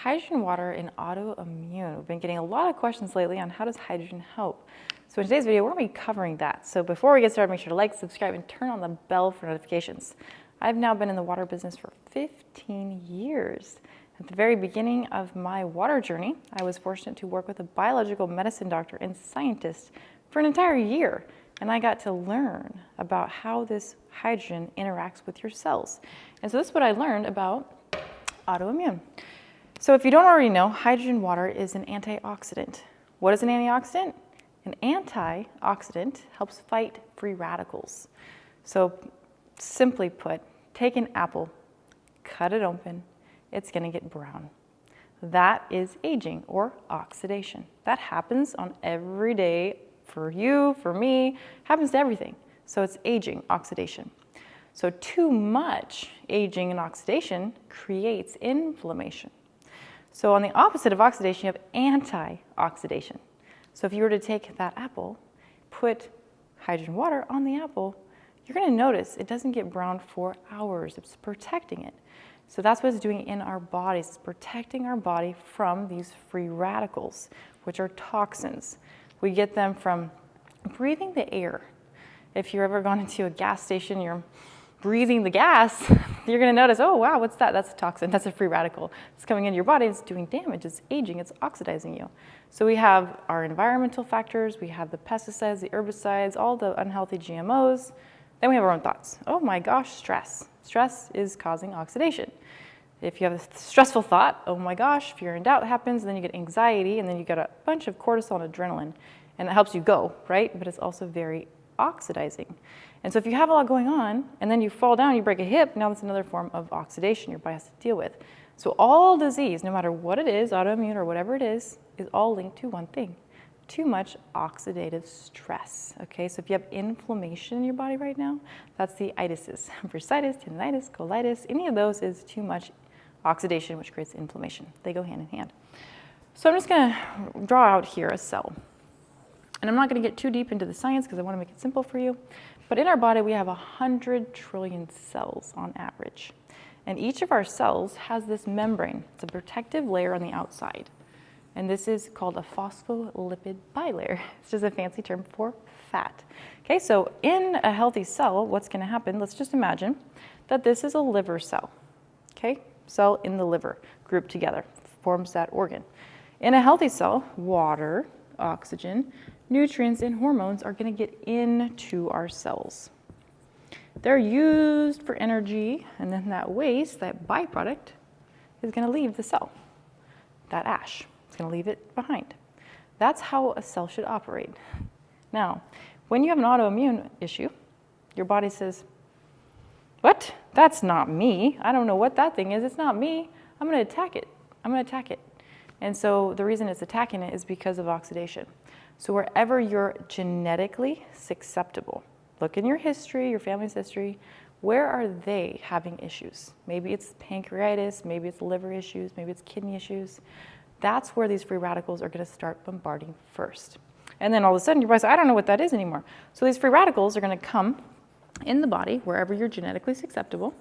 hydrogen water in autoimmune. We've been getting a lot of questions lately on how does hydrogen help. So in today's video, we're going to be covering that. So before we get started, make sure to like, subscribe, and turn on the bell for notifications. I've now been in the water business for 15 years. At the very beginning of my water journey, I was fortunate to work with a biological medicine doctor and scientist for an entire year. And I got to learn about how this hydrogen interacts with your cells. And so this is what I learned about autoimmune. So if you don't already know, hydrogen water is an antioxidant. What is an antioxidant? An antioxidant helps fight free radicals. So simply put, take an apple, cut it open, it's going to get brown. That is aging or oxidation. That happens on every day for you, for me, happens to everything. So it's aging, oxidation. So too much aging and oxidation creates inflammation. So on the opposite of oxidation, you have anti-oxidation. So if you were to take that apple, put hydrogen water on the apple, you're going to notice it doesn't get brown for hours. It's protecting it. So that's what it's doing in our bodies. It's protecting our body from these free radicals, which are toxins. We get them from breathing the air. If you've ever gone into a gas station, you're breathing the gas, you're going to notice, oh, wow, what's that? That's a toxin. That's a free radical. It's coming into your body. It's doing damage. It's aging. It's oxidizing you. So we have our environmental factors. We have the pesticides, the herbicides, all the unhealthy GMOs. Then we have our own thoughts. Oh, my gosh, stress. Stress is causing oxidation. If you have a stressful thought, oh, my gosh, fear and doubt happens. And then you get anxiety. And then you get a bunch of cortisol and adrenaline. And it helps you go, right? But it's also very oxidizing. And so if you have a lot going on and then you fall down, you break a hip, now that's another form of oxidation your body has to deal with. So all disease, no matter what it is, autoimmune or whatever it is all linked to one thing: too much oxidative stress. Okay, so if you have inflammation in your body right now, that's the itises. Bursitis, tendinitis, colitis, any of those is too much oxidation, which creates inflammation. They go hand in hand. So I'm just gonna draw out here a cell. And I'm not going to get too deep into the science because I want to make it simple for you. But in our body, we have 100 trillion cells on average. And each of our cells has this membrane. It's a protective layer on the outside. And this is called a phospholipid bilayer. It's just a fancy term for fat. Okay, so in a healthy cell, what's going to happen? Let's just imagine that this is a liver cell. Okay, cell in the liver grouped together forms that organ. In a healthy cell, water, oxygen, nutrients, and hormones are going to get into our cells. They're used for energy, and then that waste, that byproduct, is going to leave the cell. That ash is going to leave it behind. That's how a cell should operate. Now, when you have an autoimmune issue, your body says, what? That's not me. I don't know what that thing is. It's not me. I'm going to attack it. I'm going to attack it. And so the reason it's attacking it is because of oxidation. So wherever you're genetically susceptible, look in your history, your family's history, where are they having issues? Maybe it's pancreatitis, maybe it's liver issues, maybe it's kidney issues. That's where these free radicals are going to start bombarding first. And then all of a sudden your body says, I don't know what that is anymore. So these free radicals are going to come in the body wherever you're genetically susceptible.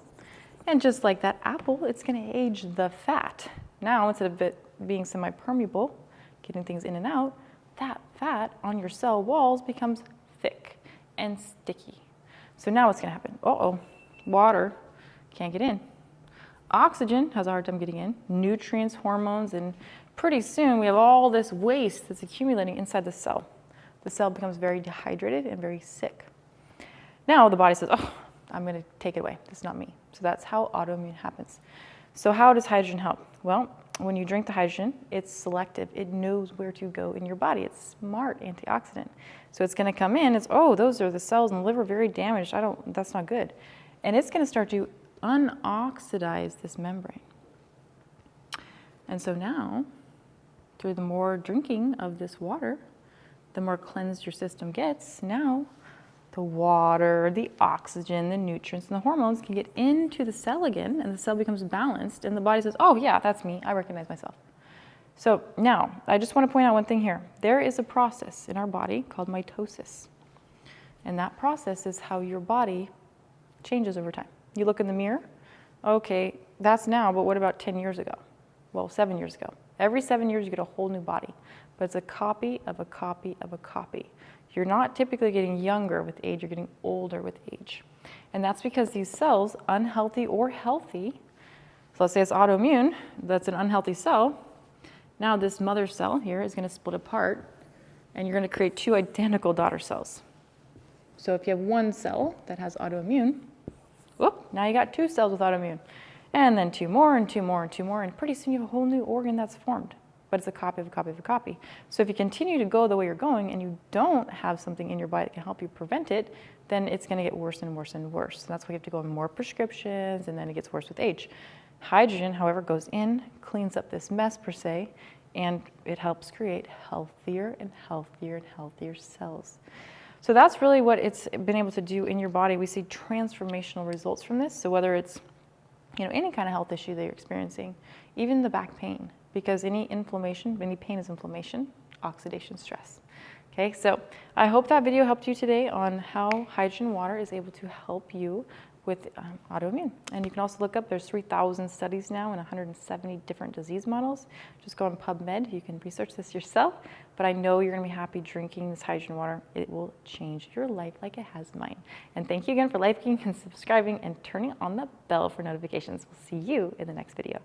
And just like that apple, it's going to age the fat. Now, instead of it being semi-permeable, getting things in and out, that fat on your cell walls becomes thick and sticky. So now what's going to happen? Uh-oh, water can't get in. Oxygen has a hard time getting in, nutrients, hormones, and pretty soon we have all this waste that's accumulating inside the cell. The cell becomes very dehydrated and very sick. Now the body says, oh, I'm going to take it away. This is not me. So that's how autoimmune happens. So how does hydrogen help? Well, when you drink the hydrogen, it's selective. It knows where to go in your body. It's smart antioxidant. So it's going to come in. It's, oh, those are the cells in the liver very damaged. That's not good. And it's going to start to unoxidize this membrane. And so now, through the more drinking of this water, the more cleansed your system gets. Now, the water, the oxygen, the nutrients, and the hormones can get into the cell again, and the cell becomes balanced, and the body says, oh yeah, that's me, I recognize myself. So now, I just want to point out one thing here. There is a process in our body called mitosis, and that process is how your body changes over time. You look in the mirror, okay, that's now, but what about 10 years ago? well, 7 years ago. Every 7 years you get a whole new body, but it's a copy of a copy of a copy. You're not typically getting younger with age, you're getting older with age. And that's because these cells, unhealthy or healthy, so let's say it's autoimmune, that's an unhealthy cell. Now this mother cell here is going to split apart, and you're going to create two identical daughter cells. So if you have one cell that has autoimmune, whoop, now you got two cells with autoimmune. And then two more, and two more, and two more, and pretty soon you have a whole new organ that's formed. But it's a copy of a copy of a copy. So if you continue to go the way you're going and you don't have something in your body that can help you prevent it, then it's going to get worse and worse and worse. So that's why you have to go on more prescriptions, and then it gets worse with age. Hydrogen, however, goes in, cleans up this mess per se, and it helps create healthier and healthier and healthier cells. So that's really what it's been able to do in your body. We see transformational results from this. So whether it's any kind of health issue that you're experiencing, even the back pain, because any inflammation, any pain is inflammation, oxidation, stress. Okay, so I hope that video helped you today on how hydrogen water is able to help you with autoimmune. And you can also look up, there's 3,000 studies now in 170 different disease models. Just go on PubMed, you can research this yourself, but I know you're gonna be happy drinking this hydrogen water. It will change your life like it has mine. And thank you again for liking and subscribing and turning on the bell for notifications. We'll see you in the next video.